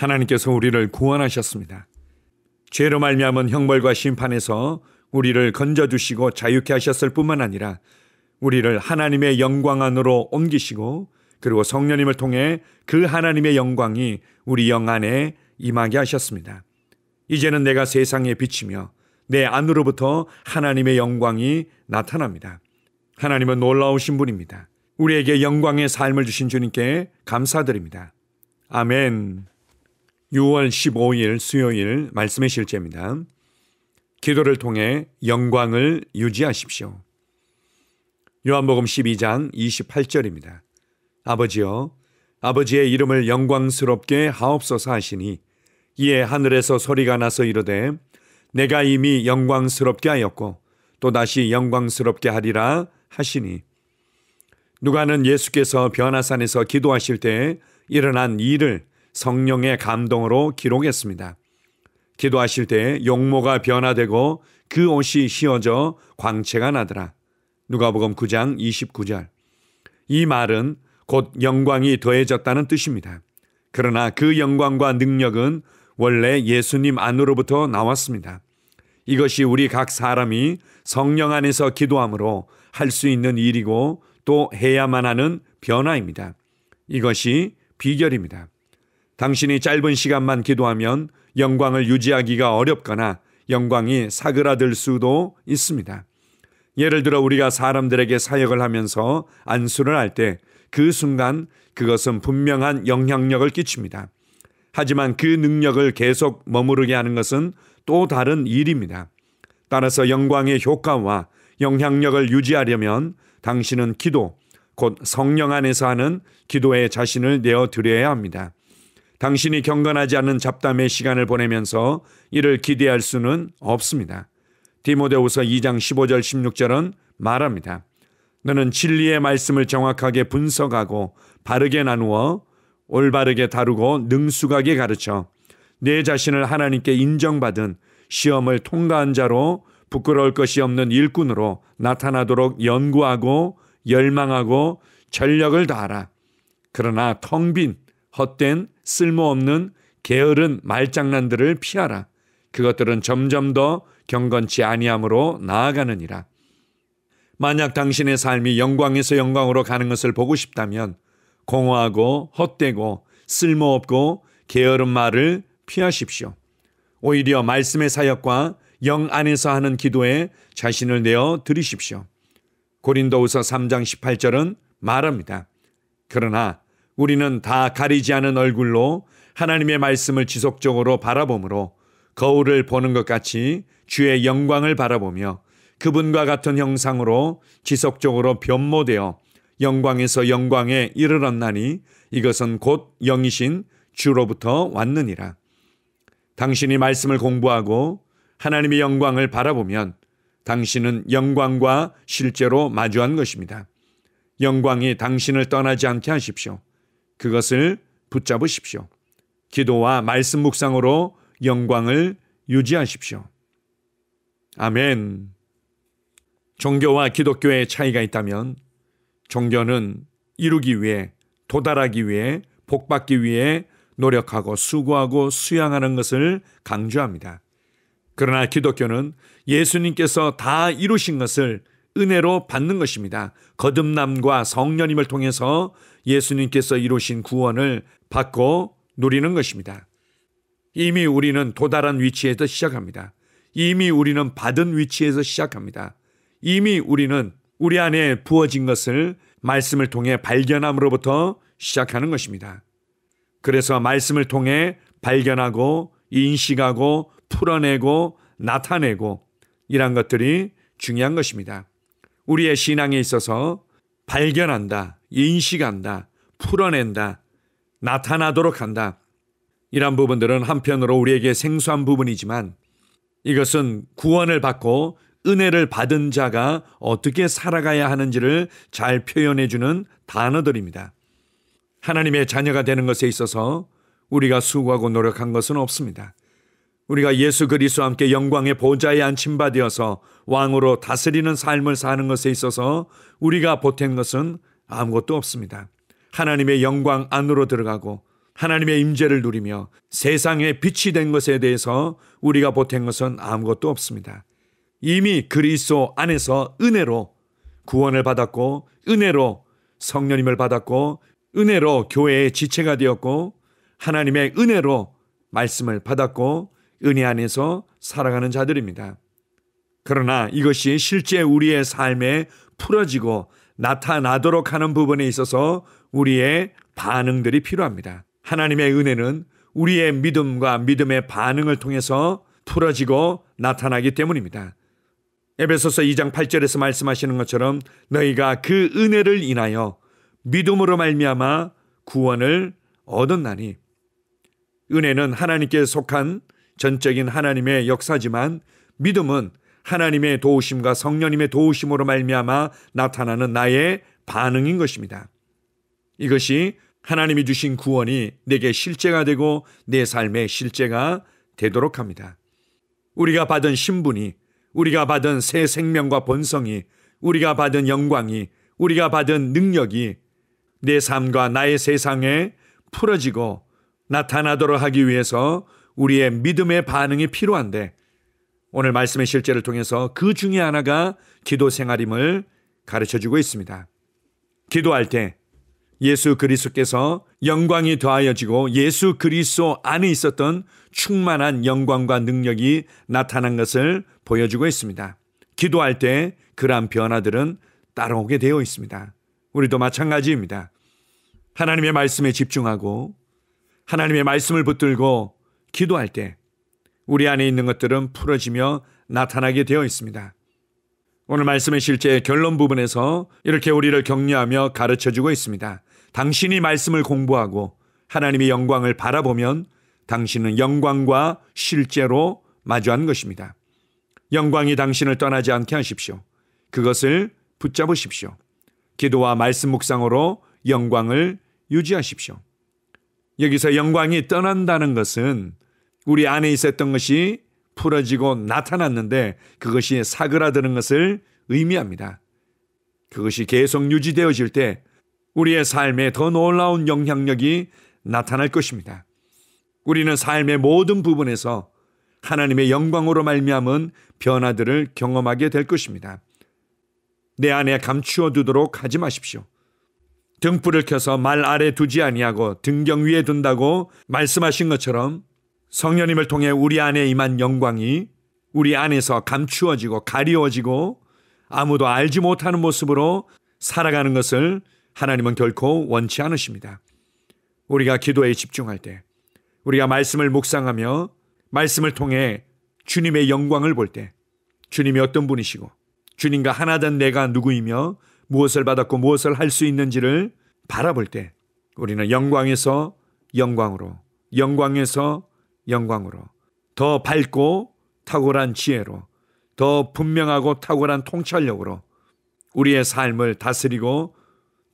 하나님께서 우리를 구원하셨습니다. 죄로 말미암은 형벌과 심판에서 우리를 건져주시고 자유케 하셨을 뿐만 아니라 우리를 하나님의 영광 안으로 옮기시고 그리고 성령님을 통해 그 하나님의 영광이 우리 영 안에 임하게 하셨습니다. 이제는 내가 세상에 비치며 내 안으로부터 하나님의 영광이 나타납니다. 하나님은 놀라우신 분입니다. 우리에게 영광의 삶을 주신 주님께 감사드립니다. 아멘. 6월 15일 수요일 말씀의 실제입니다. 기도를 통해 영광을 유지하십시오. 요한복음 12장 28절입니다. 아버지여, 아버지의 이름을 영광스럽게 하옵소서 하시니 이에 하늘에서 소리가 나서 이르되 내가 이미 영광스럽게 하였고 또다시 영광스럽게 하리라 하시니, 누가는 예수께서 변화산에서 기도하실 때 일어난 일을 성령의 감동으로 기록했습니다. 기도하실 때 용모가 변화되고 그 옷이 휘어져 광채가 나더라. 누가복음 9장 29절. 이 말은 곧 영광이 더해졌다는 뜻입니다. 그러나 그 영광과 능력은 원래 예수님 안으로부터 나왔습니다. 이것이 우리 각 사람이 성령 안에서 기도함으로 할 수 있는 일이고 또 해야만 하는 변화입니다. 이것이 비결입니다. 당신이 짧은 시간만 기도하면 영광을 유지하기가 어렵거나 영광이 사그라들 수도 있습니다. 예를 들어 우리가 사람들에게 사역을 하면서 안수를 할 때 그 순간 그것은 분명한 영향력을 끼칩니다. 하지만 그 능력을 계속 머무르게 하는 것은 또 다른 일입니다. 따라서 영광의 효과와 영향력을 유지하려면 당신은 기도, 곧 성령 안에서 하는 기도에 자신을 내어드려야 합니다. 당신이 경건하지 않은 잡담의 시간을 보내면서 이를 기대할 수는 없습니다. 디모데후서 2장 15절 16절은 말합니다. 너는 진리의 말씀을 정확하게 분석하고 바르게 나누어 올바르게 다루고 능숙하게 가르쳐 내 자신을 하나님께 인정받은 시험을 통과한 자로 부끄러울 것이 없는 일꾼으로 나타나도록 연구하고 열망하고 전력을 다하라. 그러나 텅 빈 헛된 쓸모없는 게으른 말장난들을 피하라. 그것들은 점점 더 경건치 아니함으로 나아가느니라. 만약 당신의 삶이 영광에서 영광으로 가는 것을 보고 싶다면 공허하고 헛되고 쓸모없고 게으른 말을 피하십시오. 오히려 말씀의 사역과 영 안에서 하는 기도에 자신을 내어 드리십시오. 고린도후서 3장 18절은 말합니다. 그러나 우리는 다 가리지 않은 얼굴로 하나님의 말씀을 지속적으로 바라보므로 거울을 보는 것 같이 주의 영광을 바라보며 그분과 같은 형상으로 지속적으로 변모되어 영광에서 영광에 이르렀나니 이것은 곧 영이신 주로부터 왔느니라. 당신이 말씀을 공부하고 하나님의 영광을 바라보면 당신은 영광과 실제로 마주한 것입니다. 영광이 당신을 떠나지 않게 하십시오. 그것을 붙잡으십시오. 기도와 말씀 묵상으로 영광을 유지하십시오. 아멘. 종교와 기독교의 차이가 있다면 종교는 이루기 위해, 도달하기 위해, 복받기 위해 노력하고 수고하고 수양하는 것을 강조합니다. 그러나 기독교는 예수님께서 다 이루신 것을 은혜로 받는 것입니다. 거듭남과 성령님을 통해서 예수님께서 이루신 구원을 받고 누리는 것입니다. 이미 우리는 도달한 위치에서 시작합니다. 이미 우리는 받은 위치에서 시작합니다. 이미 우리는 우리 안에 부어진 것을 말씀을 통해 발견함으로부터 시작하는 것입니다. 그래서 말씀을 통해 발견하고 인식하고 풀어내고 나타내고 이런 것들이 중요한 것입니다. 우리의 신앙에 있어서 발견한다, 인식한다, 풀어낸다, 나타나도록 한다. 이런 부분들은 한편으로 우리에게 생소한 부분이지만 이것은 구원을 받고 은혜를 받은 자가 어떻게 살아가야 하는지를 잘 표현해주는 단어들입니다. 하나님의 자녀가 되는 것에 있어서 우리가 수고하고 노력한 것은 없습니다. 우리가 예수 그리스도와 함께 영광의 보좌에 앉힌바되어서 왕으로 다스리는 삶을 사는 것에 있어서 우리가 보탠 것은 아무것도 없습니다. 하나님의 영광 안으로 들어가고 하나님의 임재를 누리며 세상에 빛이 된 것에 대해서 우리가 보탠 것은 아무것도 없습니다. 이미 그리스도 안에서 은혜로 구원을 받았고, 은혜로 성령님을 받았고, 은혜로 교회의 지체가 되었고, 하나님의 은혜로 말씀을 받았고, 은혜 안에서 살아가는 자들입니다. 그러나 이것이 실제 우리의 삶에 풀어지고 나타나도록 하는 부분에 있어서 우리의 반응들이 필요합니다. 하나님의 은혜는 우리의 믿음과 믿음의 반응을 통해서 풀어지고 나타나기 때문입니다. 에베소서 2장 8절에서 말씀하시는 것처럼 너희가 그 은혜를 인하여 믿음으로 말미암아 구원을 얻었나니, 은혜는 하나님께 속한 전적인 하나님의 역사지만 믿음은 하나님의 도우심과 성령님의 도우심으로 말미암아 나타나는 나의 반응인 것입니다. 이것이 하나님이 주신 구원이 내게 실제가 되고 내 삶의 실제가 되도록 합니다. 우리가 받은 신분이, 우리가 받은 새 생명과 본성이, 우리가 받은 영광이, 우리가 받은 능력이 내 삶과 나의 세상에 풀어지고 나타나도록 하기 위해서 우리의 믿음의 반응이 필요한데, 오늘 말씀의 실제를 통해서 그 중에 하나가 기도 생활임을 가르쳐주고 있습니다. 기도할 때 예수 그리스도께서 영광이 더하여지고 예수 그리스도 안에 있었던 충만한 영광과 능력이 나타난 것을 보여주고 있습니다. 기도할 때 그러한 변화들은 따라오게 되어 있습니다. 우리도 마찬가지입니다. 하나님의 말씀에 집중하고 하나님의 말씀을 붙들고 기도할 때 우리 안에 있는 것들은 풀어지며 나타나게 되어 있습니다. 오늘 말씀의 실제 결론 부분에서 이렇게 우리를 격려하며 가르쳐주고 있습니다. 당신이 말씀을 공부하고 하나님의 영광을 바라보면 당신은 영광과 실제로 마주한 것입니다. 영광이 당신을 떠나지 않게 하십시오. 그것을 붙잡으십시오. 기도와 말씀 묵상으로 영광을 유지하십시오. 여기서 영광이 떠난다는 것은 우리 안에 있었던 것이 풀어지고 나타났는데 그것이 사그라드는 것을 의미합니다. 그것이 계속 유지되어질 때 우리의 삶에 더 놀라운 영향력이 나타날 것입니다. 우리는 삶의 모든 부분에서 하나님의 영광으로 말미암은 변화들을 경험하게 될 것입니다. 내 안에 감추어 두도록 하지 마십시오. 등불을 켜서 말 아래 두지 아니하고 등경 위에 둔다고 말씀하신 것처럼 성령님을 통해 우리 안에 임한 영광이 우리 안에서 감추어지고 가리워지고 아무도 알지 못하는 모습으로 살아가는 것을 하나님은 결코 원치 않으십니다. 우리가 기도에 집중할 때, 우리가 말씀을 묵상하며 말씀을 통해 주님의 영광을 볼 때, 주님이 어떤 분이시고 주님과 하나 된 내가 누구이며 무엇을 받았고 무엇을 할 수 있는지를 바라볼 때 우리는 영광에서 영광으로, 영광에서 영광으로, 더 밝고 탁월한 지혜로, 더 분명하고 탁월한 통찰력으로 우리의 삶을 다스리고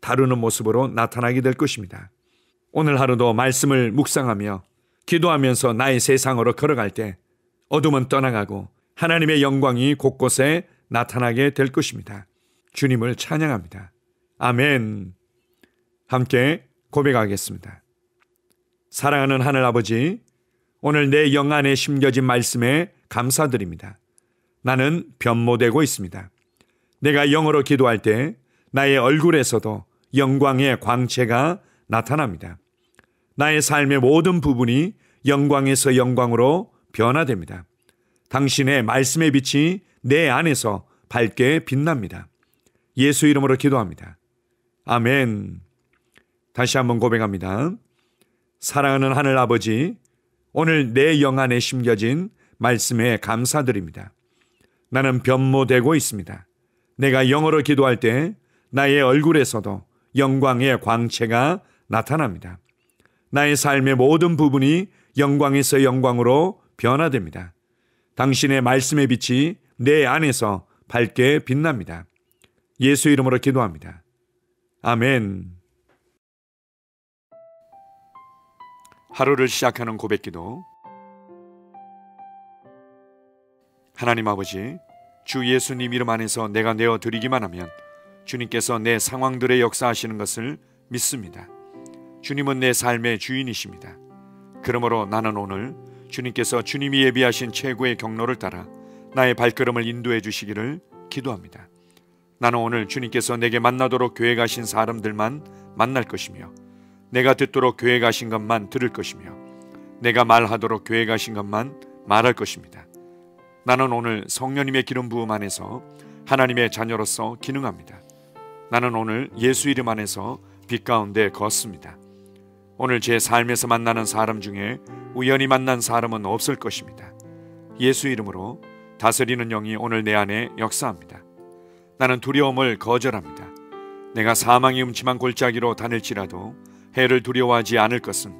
다루는 모습으로 나타나게 될 것입니다. 오늘 하루도 말씀을 묵상하며 기도하면서 나의 세상으로 걸어갈 때 어둠은 떠나가고 하나님의 영광이 곳곳에 나타나게 될 것입니다. 주님을 찬양합니다. 아멘. 함께 고백하겠습니다. 사랑하는 하늘아버지, 오늘 내 영 안에 심겨진 말씀에 감사드립니다. 나는 변모되고 있습니다. 내가 영어로 기도할 때 나의 얼굴에서도 영광의 광채가 나타납니다. 나의 삶의 모든 부분이 영광에서 영광으로 변화됩니다. 당신의 말씀의 빛이 내 안에서 밝게 빛납니다. 예수 이름으로 기도합니다. 아멘. 다시 한번 고백합니다. 사랑하는 하늘 아버지, 오늘 내 영 안에 심겨진 말씀에 감사드립니다. 나는 변모되고 있습니다. 내가 영어로 기도할 때 나의 얼굴에서도 영광의 광채가 나타납니다. 나의 삶의 모든 부분이 영광에서 영광으로 변화됩니다. 당신의 말씀의 빛이 내 안에서 밝게 빛납니다. 예수 이름으로 기도합니다. 아멘. 하루를 시작하는 고백기도. 하나님 아버지, 주 예수님 이름 안에서 내가 내어드리기만 하면 주님께서 내 상황들에 역사하시는 것을 믿습니다. 주님은 내 삶의 주인이십니다. 그러므로 나는 오늘 주님께서 주님이 예비하신 최고의 경로를 따라 나의 발걸음을 인도해 주시기를 기도합니다. 나는 오늘 주님께서 내게 만나도록 계획하신 사람들만 만날 것이며, 내가 듣도록 계획하신 것만 들을 것이며, 내가 말하도록 계획하신 것만 말할 것입니다. 나는 오늘 성령님의 기름 부음 안에서 하나님의 자녀로서 기능합니다. 나는 오늘 예수 이름 안에서 빛 가운데 걷습니다. 오늘 제 삶에서 만나는 사람 중에 우연히 만난 사람은 없을 것입니다. 예수 이름으로 다스리는 영이 오늘 내 안에 역사합니다. 나는 두려움을 거절합니다. 내가 사망의 음침한 골짜기로 다닐지라도 해를 두려워하지 않을 것은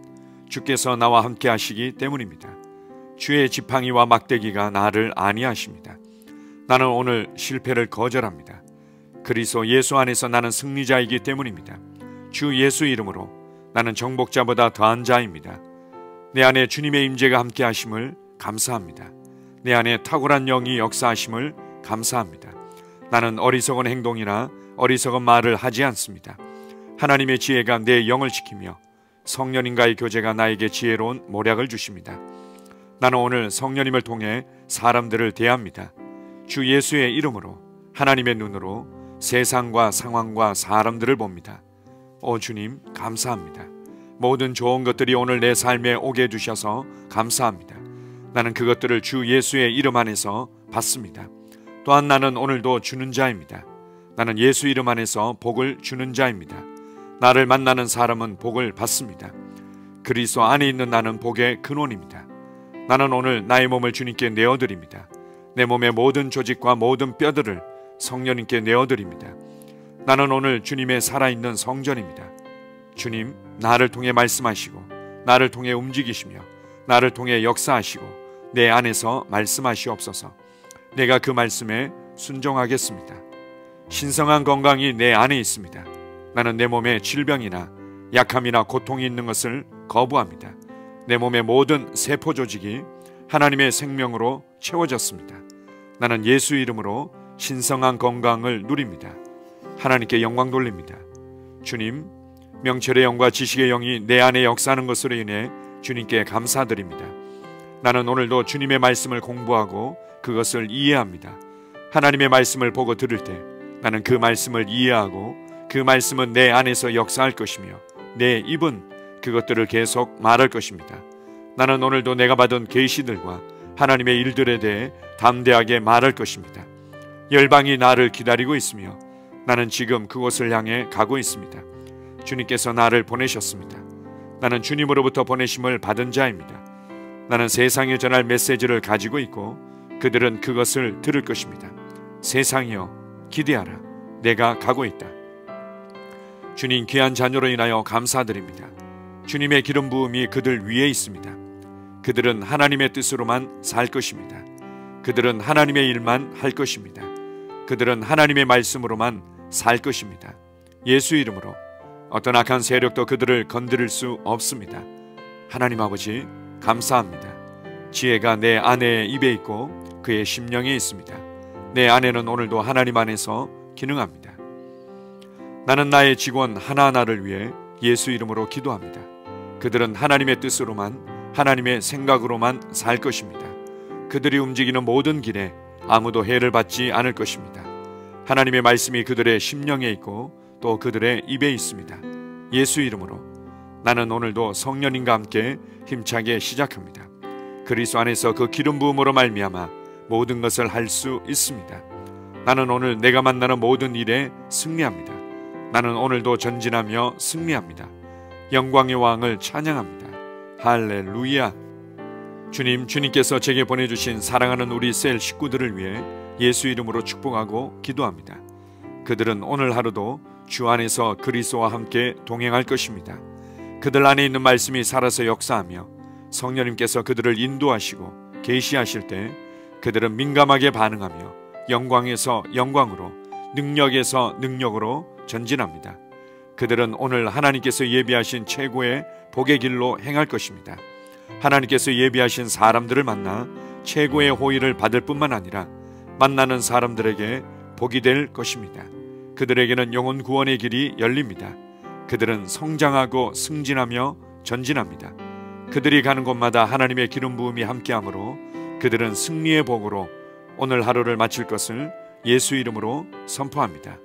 주께서 나와 함께 하시기 때문입니다. 주의 지팡이와 막대기가 나를 안위하십니다. 나는 오늘 실패를 거절합니다. 그리스도 예수 안에서 나는 승리자이기 때문입니다. 주 예수 이름으로 나는 정복자보다 더한 자입니다. 내 안에 주님의 임재가 함께 하심을 감사합니다. 내 안에 탁월한 영이 역사하심을 감사합니다. 나는 어리석은 행동이나 어리석은 말을 하지 않습니다. 하나님의 지혜가 내 영을 지키며 성령님과의 교제가 나에게 지혜로운 모략을 주십니다. 나는 오늘 성령님을 통해 사람들을 대합니다. 주 예수의 이름으로 하나님의 눈으로 세상과 상황과 사람들을 봅니다. 오 주님 감사합니다. 모든 좋은 것들이 오늘 내 삶에 오게 해주셔서 감사합니다. 나는 그것들을 주 예수의 이름 안에서 받습니다. 또한 나는 오늘도 주는 자입니다. 나는 예수 이름 안에서 복을 주는 자입니다. 나를 만나는 사람은 복을 받습니다. 그리스도 안에 있는 나는 복의 근원입니다. 나는 오늘 나의 몸을 주님께 내어드립니다. 내 몸의 모든 조직과 모든 뼈들을 성령님께 내어드립니다. 나는 오늘 주님의 살아있는 성전입니다. 주님, 나를 통해 말씀하시고 나를 통해 움직이시며 나를 통해 역사하시고 내 안에서 말씀하시옵소서. 내가 그 말씀에 순종하겠습니다. 신성한 건강이 내 안에 있습니다. 나는 내 몸에 질병이나 약함이나 고통이 있는 것을 거부합니다. 내 몸의 모든 세포 조직이 하나님의 생명으로 채워졌습니다. 나는 예수 이름으로 신성한 건강을 누립니다. 하나님께 영광 돌립니다. 주님, 명철의 영과 지식의 영이 내 안에 역사하는 것으로 인해 주님께 감사드립니다. 나는 오늘도 주님의 말씀을 공부하고 그것을 이해합니다. 하나님의 말씀을 보고 들을 때 나는 그 말씀을 이해하고 그 말씀은 내 안에서 역사할 것이며 내 입은 그것들을 계속 말할 것입니다. 나는 오늘도 내가 받은 계시들과 하나님의 일들에 대해 담대하게 말할 것입니다. 열방이 나를 기다리고 있으며 나는 지금 그곳을 향해 가고 있습니다. 주님께서 나를 보내셨습니다. 나는 주님으로부터 보내심을 받은 자입니다. 나는 세상에 전할 메시지를 가지고 있고 그들은 그것을 들을 것입니다. 세상이여 기대하라. 내가 가고 있다. 주님 귀한 자녀로 인하여 감사드립니다. 주님의 기름 부음이 그들 위에 있습니다. 그들은 하나님의 뜻으로만 살 것입니다. 그들은 하나님의 일만 할 것입니다. 그들은 하나님의 말씀으로만 살 것입니다. 예수 이름으로 어떤 악한 세력도 그들을 건드릴 수 없습니다. 하나님 아버지 감사합니다. 지혜가 내 아내의 입에 있고 그의 심령에 있습니다. 내 아내는 오늘도 하나님 안에서 기능합니다. 나는 나의 직원 하나하나를 위해 예수 이름으로 기도합니다. 그들은 하나님의 뜻으로만 하나님의 생각으로만 살 것입니다. 그들이 움직이는 모든 길에 아무도 해를 받지 않을 것입니다. 하나님의 말씀이 그들의 심령에 있고 또 그들의 입에 있습니다. 예수 이름으로 나는 오늘도 성령님과 함께 힘차게 시작합니다. 그리스도 안에서 그 기름 부음으로 말미암아 모든 것을 할 수 있습니다. 나는 오늘 내가 만나는 모든 일에 승리합니다. 나는 오늘도 전진하며 승리합니다. 영광의 왕을 찬양합니다. 할렐루야. 주님께서 제게 보내주신 사랑하는 우리 셀 식구들을 위해 예수 이름으로 축복하고 기도합니다. 그들은 오늘 하루도 주 안에서 그리스도와 함께 동행할 것입니다. 그들 안에 있는 말씀이 살아서 역사하며 성령님께서 그들을 인도하시고 계시하실 때 그들은 민감하게 반응하며 영광에서 영광으로 능력에서 능력으로 전진합니다. 그들은 오늘 하나님께서 예비하신 최고의 복의 길로 행할 것입니다. 하나님께서 예비하신 사람들을 만나 최고의 호의를 받을 뿐만 아니라 만나는 사람들에게 복이 될 것입니다. 그들에게는 영혼 구원의 길이 열립니다. 그들은 성장하고 승진하며 전진합니다. 그들이 가는 곳마다 하나님의 기름 부음이 함께하므로 그들은 승리의 복으로 오늘 하루를 마칠 것을 예수 이름으로 선포합니다.